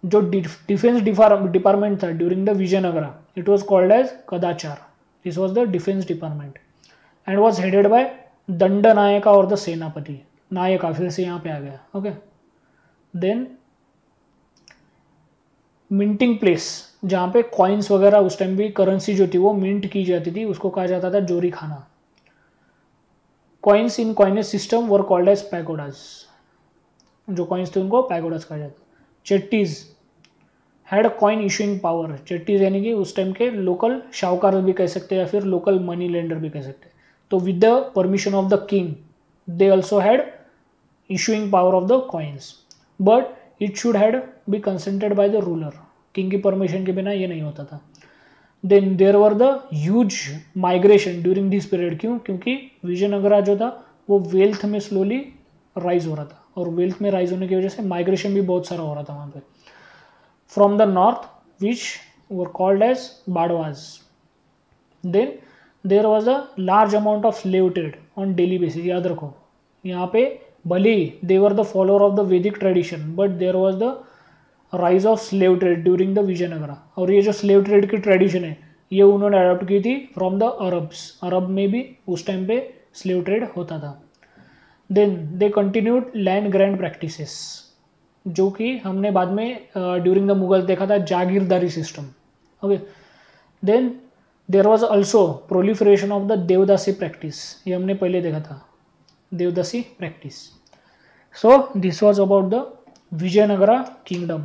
जो डिफेंस डिपार्टमेंट था during the Vijayanagara, it was called as Kadachara. This was the defence department and was headed by Danda Nayaka और द सेनापति। नायका फिर से यहाँ पे आ गया। ओके, देन मिंटिंग प्लेस, जहाँ पे कॉइन्स वगैरह उस टाइम भी करेंसी जो थी वो मिंट की जाती थी, उसको कहा जाता था Jori Khana. Coins in coinage system were called as pagodas. जो कॉइन्स थे उनको पैगोडाज कहा जाता। Chettis had coin issuing power. Chettis यानी कि उस टाइम के लोकल शाहूकार भी कह सकते हैं या फिर लोकल मनी लेंडर भी कह सकते हैं। तो with the permission of the king they also had issuing power of the coins, but it should had be consented by the ruler. King की परमिशन के बिना ये नहीं होता था। Then there were the huge migration during this period. क्यों? क्योंकि विजयनगरा जो था वो वेल्थ में स्लोली राइज हो रहा था, और वेल्थ में राइज होने की वजह से माइग्रेशन भी बहुत सारा हो रहा था वहाँ पे from the north which were called as Badavas. Then there was a large amount of slave trade on daily basis. याद रखो यहाँ पे भले ही they were the follower of the Vedic tradition, but there was the rise of slave trade during the Vijayanagara. और ये जो slave trade की ट्रेडिशन है ये उन्होंने अडॉप्ट की थी फ्रॉम द अरब्स। अरब में भी उस टाइम पे स्लेव ट्रेड होता था। Then they continued land grant practices, जो कि हमने बाद में ड्यूरिंग द मुगल देखा था, jagirdari system. Okay, then there was also proliferation of the devadasi practice. ये हमने पहले देखा था, devadasi practice. So this was about the Vijayanagara kingdom,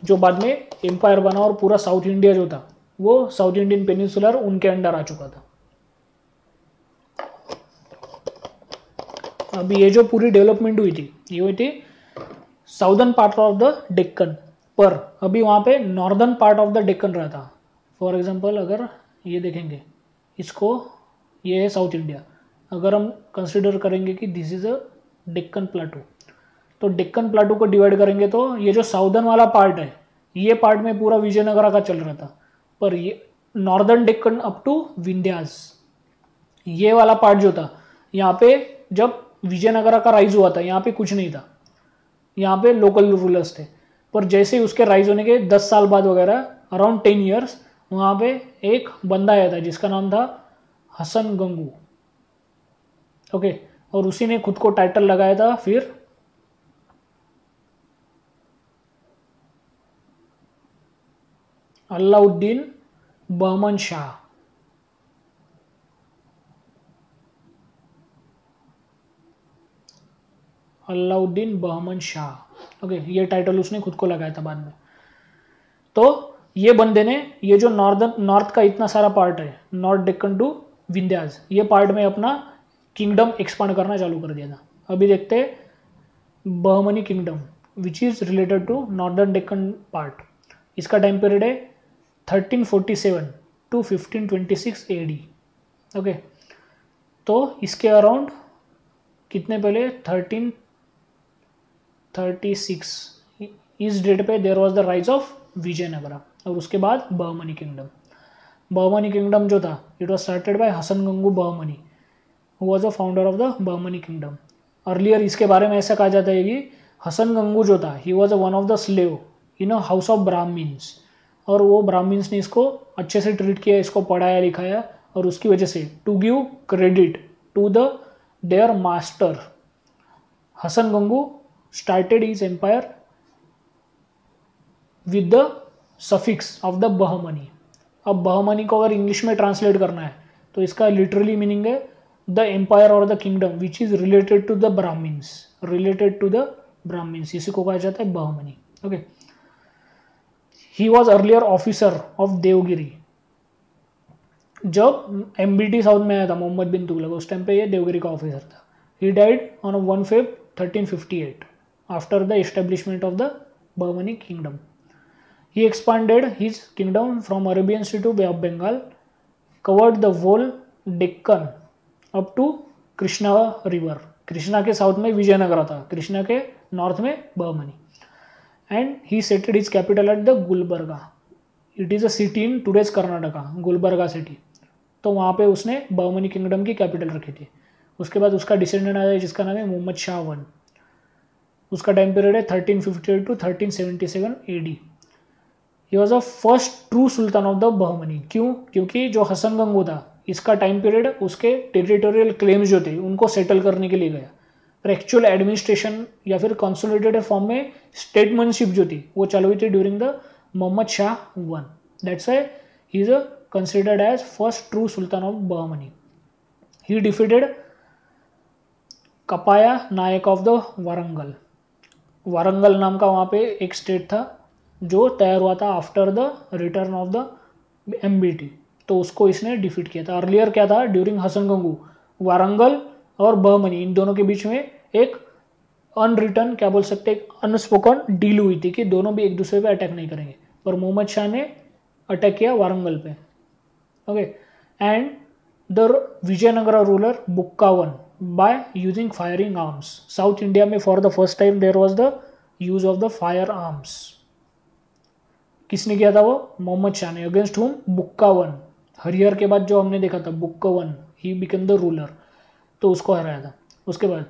जो बाद में एम्पायर बना और पूरा साउथ इंडिया जो था वो साउथ इंडियन पेनिनसुलर उनके अंडर आ चुका था। अभी ये जो पूरी डेवलपमेंट हुई थी ये हुई थी southern part of the Deccan, पर अभी वहाँ पे northern part of the Deccan रहा था। फॉर एग्जांपल अगर ये देखेंगे इसको, ये है साउथ इंडिया, अगर हम कंसिडर करेंगे कि this is a Deccan plateau, तो डेक्कन प्लाटू को डिवाइड करेंगे तो ये जो साउदर्न वाला पार्ट है ये पार्ट में पूरा विजयनगरा का चल रहा था, पर ये northern Deccan up to Vindhyas, ये वाला पार्ट जो था यहाँ पे जब विजयनगरा का राइज हुआ था यहाँ पे कुछ नहीं था, यहाँ पे लोकल रूलर्स थे। पर जैसे ही उसके राइज होने के 10 साल बाद वगैरह अराउंड 10 ईयर्स वहाँ पे एक बंदा आया था जिसका नाम था हसन गंगू। ओके, और उसी ने खुद को टाइटल लगाया था फिर अलाउद्दीन बहमन शाह। अलाउद्दीन बहमन शाह। ओके, ये टाइटल उसने खुद को लगाया था बाद में। तो ये बंदे ने ये जो नॉर्थ का इतना सारा पार्ट है, नॉर्थ डेक्कन टू विंध्यास, ये पार्ट में अपना किंगडम एक्सपांड करना चालू कर दिया था। अभी देखते हैं Bahmani kingdom which is related to northern Deccan part. इसका टाइम पीरियड है 1347 टू 1526 AD। ओके, तो इसके अराउंड कितने पहले 1336 इस डेट पे there was the rise of Vijayanagara, और उसके बाद बहमनी किंगडम। बहमनी किंगडम जो था it was started by Hasan Gangu Bahmani, who was a founder of the Bahmani kingdom. Earlier इसके बारे में ऐसा कहा जाता है कि हसन गंगू जो था he was one of the slave in a house of Brahmins, और वो ब्राह्मीन्स ने इसको अच्छे से ट्रीट किया, इसको पढ़ाया लिखाया, और उसकी वजह से to give credit to the their master Hasan Gangu started his empire with the suffix of the Bahmani. अब बहमनी को अगर इंग्लिश में ट्रांसलेट करना है तो इसका लिटरली मीनिंग है द एम्पायर और the kingdom which is related to the Brahmins, related to the Brahmins, इसी को कहा जाता है Bahmani. Okay, he was earlier officer of Devagiri. जब MBT साउथ में आया था मोहम्मद बिन तुगलक, उस टाइम पे ये देवगिरी का ऑफिसर था। He died on 1 Feb 1358 after the establishment of the Bahmani kingdom. He expanded his kingdom from Arabian Sea to Bay of Bengal, covered the whole Deccan up to Krishna river. Krishna के south में विजयनगरा था, कृष्णा के north में Bahmani. And he settled his capital at the Gulbarga. It is a city in today's Karnataka, Gulbarga city. तो वहाँ पे उसने Bahmani kingdom की कैपिटल रखी थी। उसके बाद उसका डिसेंडेंट आया जिसका नाम है मोहम्मद शाह वन। उसका टाइम पीरियड है 1358 to 1377 AD। He was a first true sultan of the Bahmani. क्यों? क्योंकि जो हसन गंगू था इसका टाइम पीरियड उसके टेरिटोरियल क्लेम्स जो थे उनको सेटल करने के लिए गया, पर एक्चुअल एडमिनिस्ट्रेशन या फिर कंसोलिडेटेड फॉर्म में स्टेटमैनशिप जो थी वो चालू हुई थी during the Mohammad Shah one. That's why he is considered as first true sultan of Bahmani. He defeated Kapaya Nayak of the Warangal. Warangal नाम का वहाँ पे एक स्टेट था जो तैयार हुआ था after the return of the MBT, तो उसको इसने डिफीट किया था। अर्लियर क्या था ड्यूरिंग हसन गंगू, वारंगल और बहमनी इन दोनों के बीच में एक अनरिटर्न क्या बोल सकते हैं, अनस्पोकन डील हुई थी कि दोनों भी एक दूसरे पे अटैक नहीं करेंगे, पर मोहम्मद शाह ने अटैक किया वारंगल पे. Okay, and the Vijayanagara ruler Bukka one by using firing arms. South India में for the first time there was the use of the firearms. किसने किया था वो? मोहम्मद शाह ने. अगेंस्ट हुम? बुक्कावन. हरिहर के बाद जो हमने देखा था Bukka one, he become the ruler, तो उसको हराया था. उसके बाद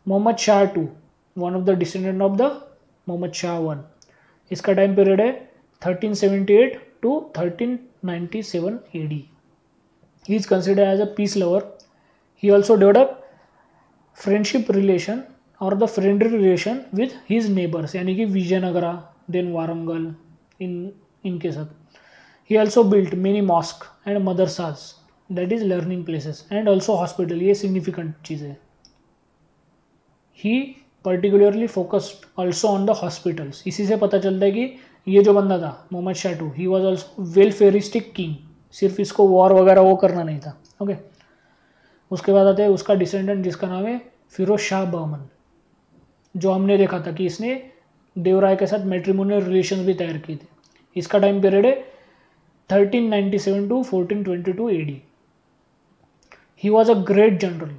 Mohammad Shah two, one of the descendant of the Mohammad Shah one. इसका टाइम पीरियड है 1378 to 1397 AD. He is considered as a peace lover. He also developed friendship relation or the friendly relation with his neighbors, यानी कि Vijayanagara, then Warangal, इनके साथ. He also built many mosques and madrasas, that is learning places, and also hospital. ये significant चीज़ है. He particularly focused also on the hospitals. इसी से पता चलता है कि ये जो बंदा था Mohammad Shah two, he was also welfaristic king. सिर्फ इसको वॉर वगैरह वो करना नहीं था. ओके, उसके बाद आते हैं उसका डिसेंडेंट जिसका नाम है फिरोज शाह बहमन, जो हमने देखा था कि इसने देवराय के साथ मैट्रिमोनियल रिलेशन भी तैयार किए थे. इसका टाइम पीरियड है 1397 to 1422 AD. He was a great general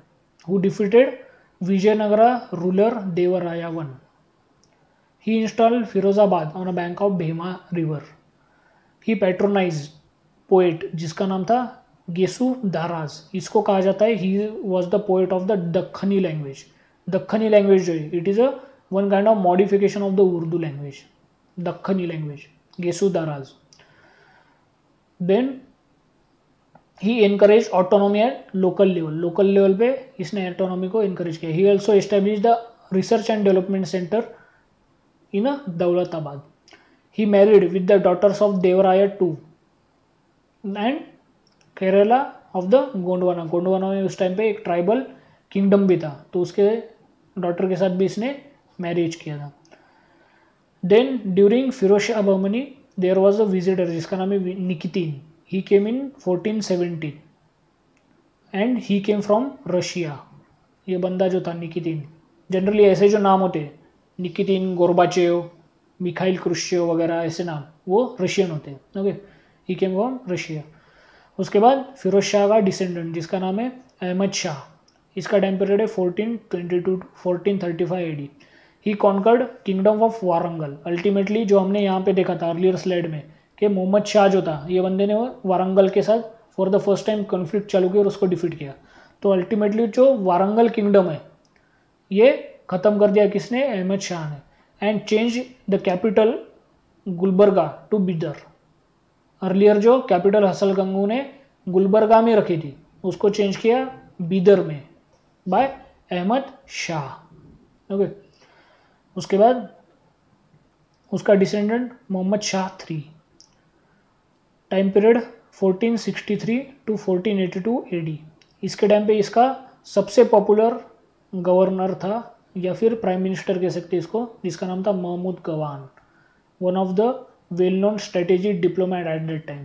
who defeated Vijayanagara ruler Devaraya I. He installed Firozabad on a bank of Bhima river. He patronized poet जिसका नाम था गेसु दाराज. इसको कहा जाता है he was the poet of the Dakhani language. Dakhani language जो है, it is a one kind of modification of the Urdu language. Dakhani language, गेसु Daraz. Then he encouraged autonomy at local level. Local level पे इसने autonomy को encourage किया. He also established the research and development center in Daulatabad. He married with the daughters of Devaraya II and Kerala of the Gondwana. Gondwana में उस time पे एक tribal kingdom भी था, तो उसके डॉटर के साथ भी इसने मैरिज किया था. Then during Firoz Shah Bahmani there was a visitor जिसका नाम है Nikitin. He came in 1470 and he came from Russia. ये बंदा जो था निकितीन, जनरली ऐसे जो नाम होते हैं निकितीन, गोरबाचेव, मिखाइल क्रुश्चेव वगैरह ऐसे नाम, वो रशियन होते हैं. Okay, he came from Russia. उसके बाद फिरोज शाह का डिसेंडेंट जिसका नाम है अहमद शाह. इसका टाइम पीरियड है 1422 to 1435 AD. He conquered kingdom of Warangal. Ultimately जो हमने यहाँ पे देखा था अर्लियर स्लाइड में कि मोहम्मद शाह जो था, ये बंदे ने वारंगल के साथ for the first time conflict चालू किया और उसको डिफीट किया. तो अल्टीमेटली जो वारंगल किंगडम है ये ख़त्म कर दिया किसने? अहमद शाह ने. And change the capital Gulbarga to Bidar. Earlier जो कैपिटल हसलगंगू ने गुलबर्गा में रखी थी उसको चेंज किया बीदर में बाय अहमद शाह. ओके, उसके बाद उसका descendant Mohammad Shah III. Time period 1463 to 1482 AD. इसके टाइम पे इसका सबसे पॉपुलर गवर्नर था या फिर प्राइम मिनिस्टर कह सकते हैं इसको, जिसका नाम था Mahmud Gawan. One of the well-known strategic diplomat at that time.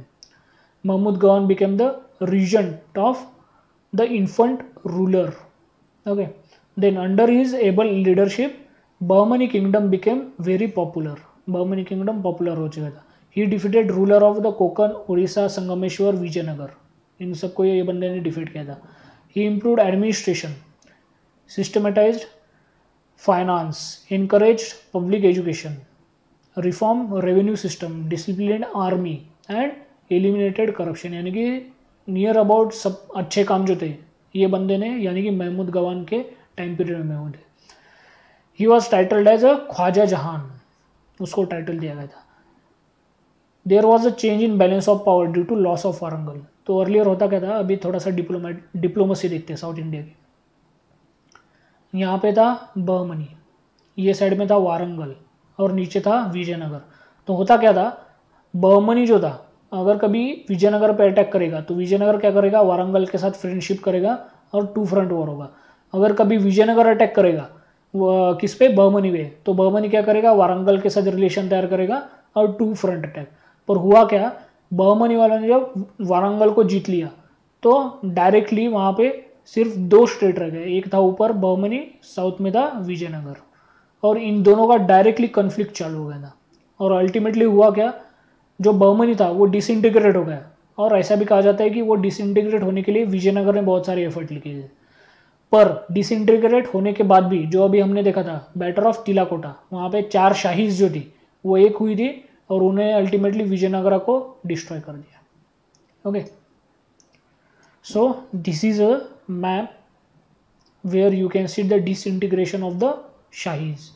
Mahmud Gawan became the regent of the infant ruler. Okay. Then under his able leadership, Bahmani kingdom became very popular. Bahmani kingdom popular हो चुका था. He defeated ruler of the Konkan, Orissa, Sangameshwar, Vijayanagar. इन सबको ये बंदे ने defeat किया था. He improved administration, systematized finance, encouraged public education, reform revenue system, discipline army and eliminated corruption. यानी कि नियर अबाउट सब अच्छे काम जो थे ये बंदे ने यानी कि महमूद गवान के टाइम पीरियड में हुए थे. He was titled as a Khwaja Jahan, उसको टाइटल दिया गया था. There was a change in balance of power due to loss of Warangal. तो अर्लियर होता क्या था, अभी थोड़ा सा डिप्लोमेसी देखते हैं साउथ इंडिया की. यहाँ पे था बहमनी, ये साइड में था वारंगल और नीचे था विजयनगर. तो होता क्या था, बहमनी जो था अगर कभी विजयनगर पे अटैक करेगा तो विजयनगर क्या करेगा, वारंगल के साथ फ्रेंडशिप करेगा और 2 फ्रंट वॉर होगा. अगर कभी विजयनगर अटैक करेगा किस पे, बहमनी पे, तो बहमनी क्या करेगा, वारंगल के साथ रिलेशन तैयार करेगा और 2 फ्रंट अटैक. पर हुआ क्या, बहमनी वालों ने जब वारंगल को जीत लिया तो डायरेक्टली वहाँ पे सिर्फ 2 स्टेट रह गए. एक था ऊपर बहमनी, साउथ में था विजयनगर, और इन दोनों का डायरेक्टली कन्फ्लिक्ट चालू हो गया था. और अल्टीमेटली हुआ क्या, जो बहमनी था वो डिसइंटीग्रेट हो गया, और ऐसा भी कहा जाता है कि वो डिसइंटीग्रेट होने के लिए विजयनगर ने बहुत सारे एफर्ट लिखे थे। पर डिसइंटीग्रेट होने के बाद भी जो अभी हमने देखा था बैटल ऑफ तिलाकोटा, वहाँ पे 4 शाहीज जो थी वो एक हुई थी और उन्हें अल्टीमेटली विजयनगरा को डिस्ट्रॉय कर दिया। Okay, so this is a map where you can see the disintegration of the Shahis.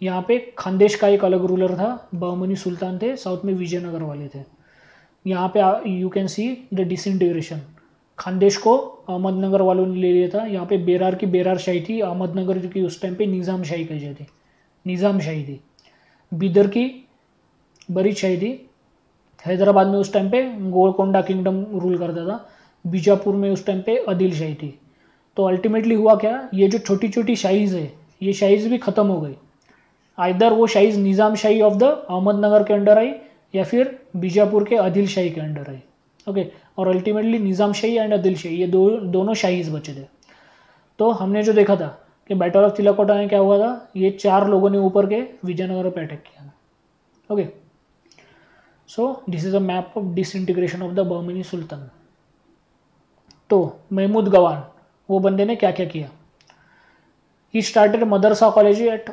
यहाँ पे खानदेश का एक अलग रूलर था, बहमनी सुल्तान थे, साउथ में विजयनगर वाले थे। यहाँ पे you can see the disintegration, Khandesh को अहमदनगर वालों ने ले लिया था। यहाँ पे बेरार की बेरार शाही थी, अहमदनगर की उस टाइम पे निज़ाम शाही कही जाती, निज़ाम शाही थी। बीदर की बरीद शाही थी। हैदराबाद में उस टाइम पे गोलकोंडा किंगडम रूल करता था। बीजापुर में उस टाइम पे आदिल शाही थी। तो अल्टीमेटली हुआ क्या, ये जो छोटी छोटी शाहीज है ये शाहीज भी ख़त्म हो गई। आइदर वो शाहीज निज़ाम शाही ऑफ द अहमदनगर के अंडर आई या फिर बीजापुर के आदिल शाही के अंडर आई। ओके, और अल्टीमेटली निज़ाम शाही एंड आदिल शाही ये दोनों शाहीज बचे थे। तो हमने जो देखा था कि बैटल ऑफ तिलाकोटा में क्या हुआ था, ये 4 लोगों ने ऊपर के विजयनगर पे अटैक किया था। Okay, so this is a map of disintegration of the Bahmani sultan. तो महमूद गवान वो बंदे ने क्या क्या किया, he started madrasa college at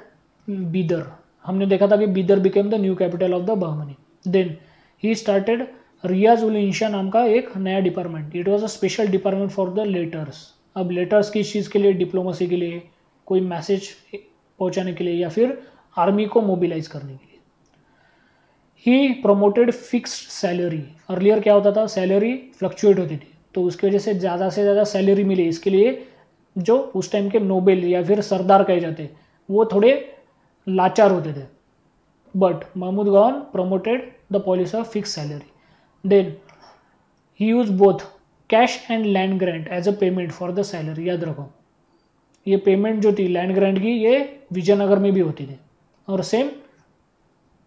Bidar. हमने देखा था कि Bidar became the new capital of the Bahmani. Then he started Riyaz ul Insha नाम का एक नया department. It was a special department for the letters. अब लेटर्स किस चीज़ के लिए, डिप्लोमेसी के लिए, कोई मैसेज पहुंचाने के लिए या फिर आर्मी को मोबिलाइज करने के लिए। ही प्रमोटेड फिक्स्ड सैलरी। अर्लियर क्या होता था, सैलरी फ्लक्चुएट होती थी, तो उसकी वजह से ज़्यादा सैलरी मिले, इसके लिए जो उस टाइम के नोबेल या फिर सरदार कहे जाते वो थोड़े लाचार होते थे। But Mahmud Gawan promoted the policy of fix salary. Then he use both cash and land grant as a payment for the salary. याद रखो, ये पेमेंट जो थी लैंड ग्रांट की ये विजयनगर में भी होती थी और सेम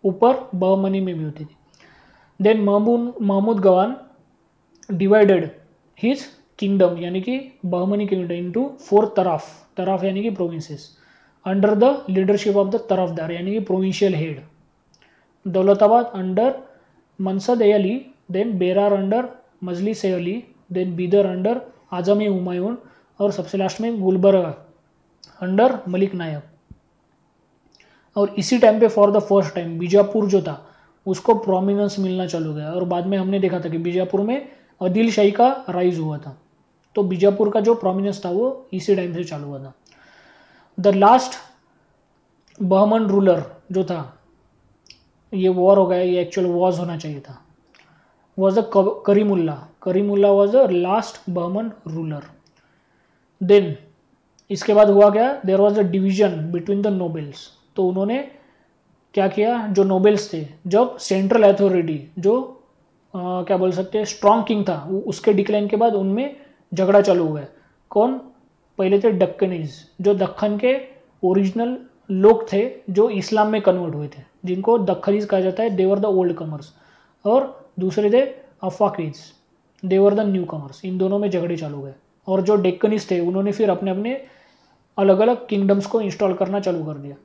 ऊपर बहमनी में भी होती थी। Then Mahmud Gawan divided his kingdom यानी कि बहमनी किंगडम इनटू 4 तराफ, तराफ यानी कि provinces, under the leadership of the tarafdar यानी कि provincial head. Daulatabad under Masnad e Ali, then Berar under Majlis e Ali, then Bidar under Azam e Humayun और सबसे लास्ट में गुलबर्गा अंडर मलिक नायक। और इसी टाइम पे for the first time Bijapur जो था उसको प्रोमिनेंस मिलना चालू हो गया। और बाद में हमने देखा था कि बीजापुर में आदिल शाही का राइज हुआ था, तो बीजापुर का जो प्रोमिनेंस था वो इसी टाइम से चालू हुआ था। द लास्ट बहमन रूलर जो था, ये वॉर हो गया, ये एक्चुअल वॉज होना चाहिए था, was the Karimullah. Karimullah was the last Bahman ruler. Then इसके बाद हुआ क्या, there was a division between the nobles. तो उन्होंने क्या किया, जो नोबेल्स थे, जब सेंट्रल अथॉरिटी जो क्या बोल सकते हैं स्ट्रॉन्ग किंग था, उसके डिक्लाइन के बाद उनमें झगड़ा चालू हुआ है। कौन, पहले थे दक्कनीज, जो दक्कन के ओरिजिनल लोग थे जो इस्लाम में कन्वर्ट हुए थे, जिनको दक्कनीज कहा जाता है, देवर द ओल्ड कमर्स। और दूसरे थे अफाकीज, देवर द न्यू कमर्स। इन दोनों में झगड़े चालू हुए और जो डेक्कनीज थे उन्होंने फिर अपने अपने अलग अलग किंगडम्स को इंस्टॉल करना चालू कर दिया।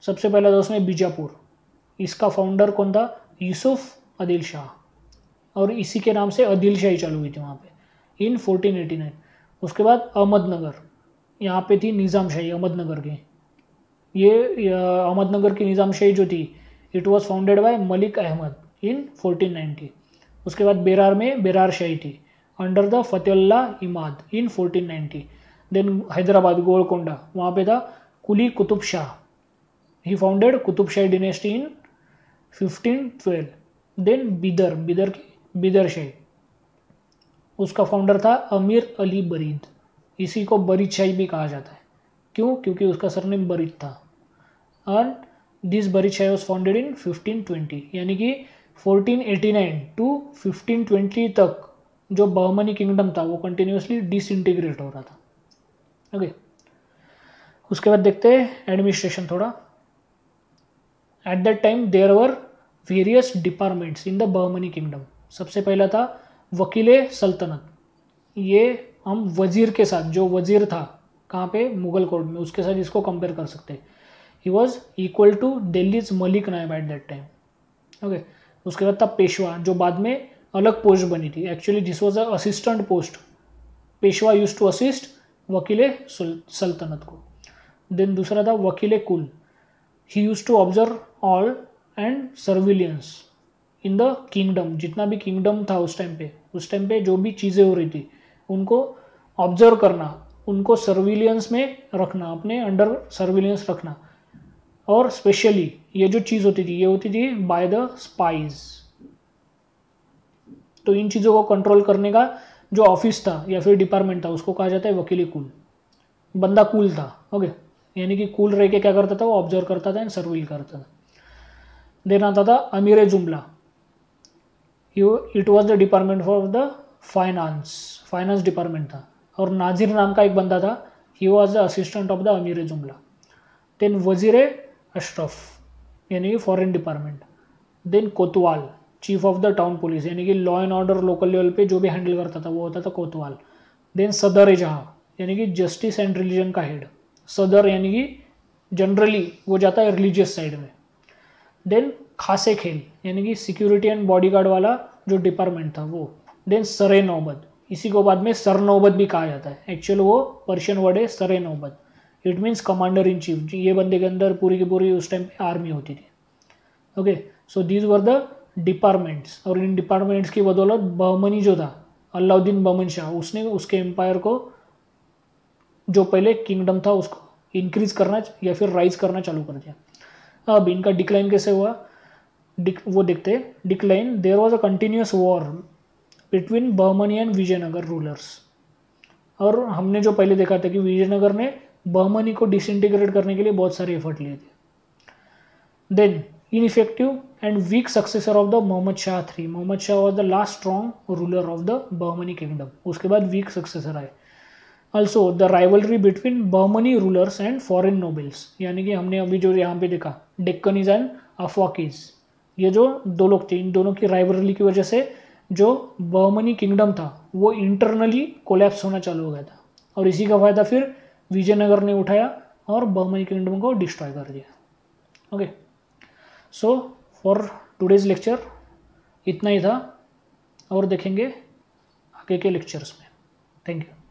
सबसे पहला था उसमें बीजापुर, इसका फाउंडर कौन था, यूसुफ आदिल शाह, और इसी के नाम से आदिल शाही चालू हुई थी वहाँ पे इन 1489। उसके बाद अहमदनगर, यहाँ पे थी निज़ाम शाही अहमदनगर की। ये अहमदनगर की निज़ाम शाही जो थी, it was founded by Malik Ahmad in 1490। उसके बाद बेरार में बेरार शाही थी under the Fathullah Imad in 1490। Then Hyderabad Golconda, वहाँ पे था Quli Qutb Shah, he founded Qutb Shahi dynasty in 1512। Then Bidar, Bidar की बीदर शाही, उसका फाउंडर था अमीर अली बरीद, इसी को बरीद शाही भी कहा जाता है। क्यों, क्योंकि उसका सरनेम बरीद था। And this Barid Shahi was founded in 1520, यानी कि 1489 टू 1520 तक जो बहमनी किंगडम था वो कंटिन्यूसली डिसइंटीग्रेट हो रहा था। ओके, उसके बाद देखते हैं एडमिनिस्ट्रेशन थोड़ा। At that time there were various departments in the Bahmani kingdom. सबसे पहला था वकील सल्तनत, ये हम वजीर के साथ, जो वजीर था कहाँ पे, मुगल कोर्ट में, उसके साथ इसको कंपेयर कर सकते हैं। He was equal to Delhi's Malik Naib at that time. Okay, उसके बाद था पेशवा, जो बाद में अलग पोस्ट बनी थी। Actually this was a assistant post. Peshwa use to assist वकील सल्तनत को। देन दूसरा था वकील कुल। He use to observe all and surveillance in the kingdom. जितना भी किंगडम था उस टाइम पे जो भी चीज़ें हो रही थी उनको ऑब्जर्व करना, उनको सर्विलियंस में रखना, अपने अंडर सर्विलियंस रखना। और स्पेशली ये जो चीज़ होती थी ये होती थी बाय द स्पाइज। तो इन चीज़ों को कंट्रोल करने का जो ऑफिस था या फिर डिपार्टमेंट था उसको कहा जाता है वकील कुल। बंदा कूल था, ओके, यानी कि कूल रह के क्या करता था, वो ऑब्जर्व करता था एंड सर्विल करता था। देन आता था अमीर जुमला। It was the department of the finance department था। और नाजिर नाम का एक बंदा था, ही was the assistant of the अमीर जुमला। देन वजीर अशरफ यानी कि foreign department. Then Kotwal chief of the town police, यानी कि law and order local level पे जो भी हैंडल करता था वो होता था कोतवाल। देन सदर ए जहाँ यानी कि जस्टिस एंड रिलीजन का हेड। सदर यानी कि जनरली वो जाता है रिलीजियस साइड में। देन खासे खेल यानी कि सिक्योरिटी एंड बॉडीगार्ड वाला जो डिपार्टमेंट था वो। देन सरे नौबत, इसी को बाद में सर नौबत भी कहा जाता है। एक्चुअल वो पर्शियन वर्ड है सरे नौबत। It means commander in chief. ये बंदे के अंदर पूरी की पूरी उस टाइम पे आर्मी होती थी। Okay, so these were the departments. और इन डिपार्टमेंट्स की बदौलत बहमनी जो था, अलाउद्दीन बहमन शाह, उसने उसके एम्पायर को जो पहले किंगडम था उसको इंक्रीज करना या फिर राइज करना चालू कर दिया। अब इनका डिक्लाइन कैसे हुआ वो देखते हैं। Decline, there was a continuous war between Bahmani and Vijayanagar rulers. और हमने जो पहले देखा था कि विजयनगर ने बहमनी को डिसइंटीग्रेट करने के लिए बहुत सारे एफर्ट लिए थे। Then ineffective and weak successor of the Mohammad Shah III। Mohammad Shah was the last strong ruler of the Bahmani kingdom. उसके बाद वीक सक्सेसर आए। Also the rivalry between Bahmani rulers and foreign nobles, यानी कि हमने अभी जो यहाँ पे देखा डेक्कनीज एंड अफवाकीज, ये जो दो लोग थे, इन दोनों की राइवलरी की वजह से जो बहमनी किंगडम था वो इंटरनली कोलैप्स होना चालू हो गया था। और इसी का फायदा फिर विजयनगर ने उठाया और बहमनी किंगडम को डिस्ट्रॉय कर दिया। Okay, so for today's lecture इतना ही था और देखेंगे आगे के लेक्चर्स में। Thank you.